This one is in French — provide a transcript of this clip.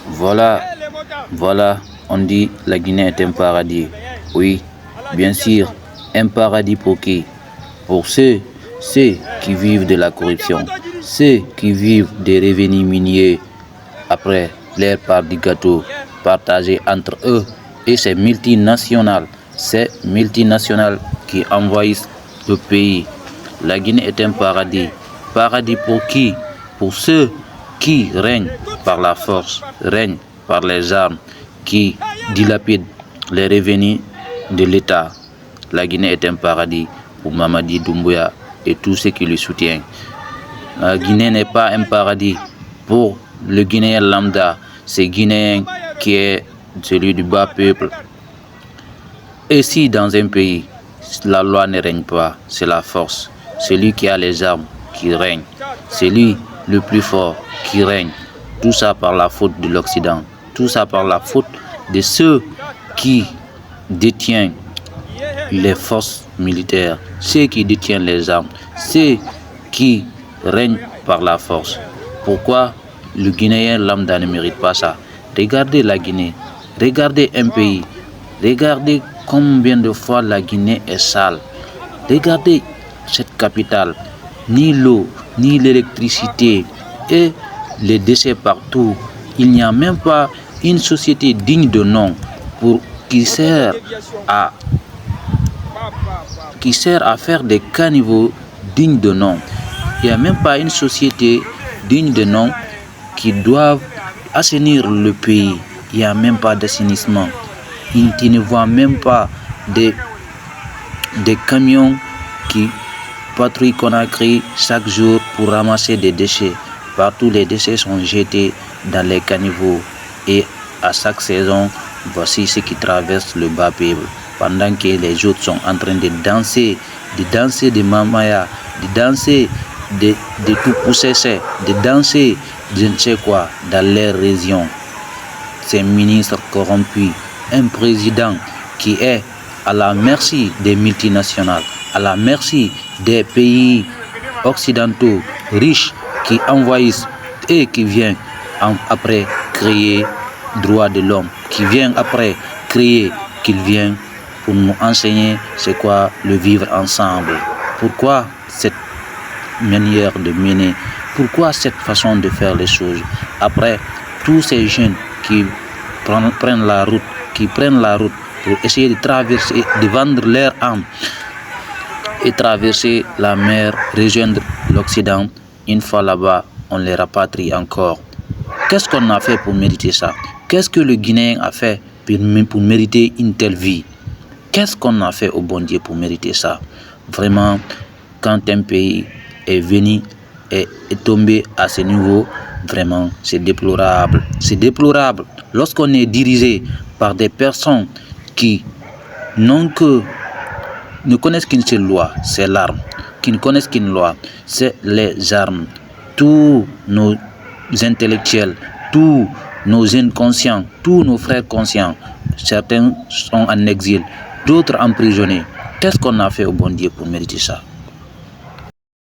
Voilà, voilà, on dit la Guinée est un paradis. Oui, bien sûr, un paradis pour qui? Pour ceux qui vivent de la corruption, ceux qui vivent des revenus miniers après leur part du gâteau partagé entre eux et ces multinationales qui envahissent le pays. La Guinée est un paradis. Paradis pour qui? Pour ceux qui règnent par la force, règnent par les armes, qui dilapident les revenus de l'État. La Guinée est un paradis pour Mamadi Doumbouya et tous ceux qui le soutiennent. La Guinée n'est pas un paradis pour le Guinéen lambda, ce Guinéen qui est celui du bas peuple. Et si dans un pays, la loi ne règne pas, c'est la force. Celui qui a les armes qui règne. C'est lui le plus fort qui règne. Tout ça par la faute de l'Occident. Tout ça par la faute de ceux qui détiennent les forces militaires, ceux qui détiennent les armes, ceux qui règnent par la force. Pourquoi le Guinéen lambda ne mérite pas ça? Regardez la Guinée, regardez un pays, regardez combien de fois la Guinée est sale. Regardez cette capitale, ni l'eau, ni l'électricité et les déchets partout. Il n'y a même pas une société digne de nom qui sert à faire des caniveaux dignes de nom. Il n'y a même pas une société digne de nom qui doivent assainir le pays. Il n'y a même pas d'assainissement. Tu ne vois même pas des camions qui patrouillent Conakry chaque jour pour ramasser des déchets. Partout, les déchets sont jetés dans les caniveaux. Et à chaque saison, voici ce qui traverse le bas peuple. Pendant que les autres sont en train de danser de mamaya, de danser de tout pousser, de danser je ne sais quoi dans leur région. Ces ministres corrompus, un président qui est à la merci des multinationales, à la merci des pays occidentaux riches qui envahissent et qui viennent après créer droits de l'homme, qui vient après créer, qu'il vient pour nous enseigner c'est quoi le vivre ensemble. Pourquoi cette manière de mener? Pourquoi cette façon de faire les choses? Après, tous ces jeunes qui prennent la route pour essayer de traverser, de vendre leur âme et traverser la mer, rejoindre l'Occident, une fois là-bas, on les rapatrie encore. Qu'est-ce qu'on a fait pour mériter ça? Qu'est-ce que le Guinéen a fait pour mériter une telle vie? Qu'est-ce qu'on a fait au bon Dieu pour mériter ça? Vraiment, quand un pays est venu et est tombé à ce niveau, vraiment, c'est déplorable. C'est déplorable lorsqu'on est dirigé par des personnes qui ne connaissent qu'une seule loi, c'est l'arme. Qui ne connaissent qu'une loi, c'est les armes. Tous nos intellectuels, tous nos inconscients, tous nos frères conscients, certains sont en exil, d'autres emprisonnés. Qu'est-ce qu'on a fait au bon Dieu pour mériter ça?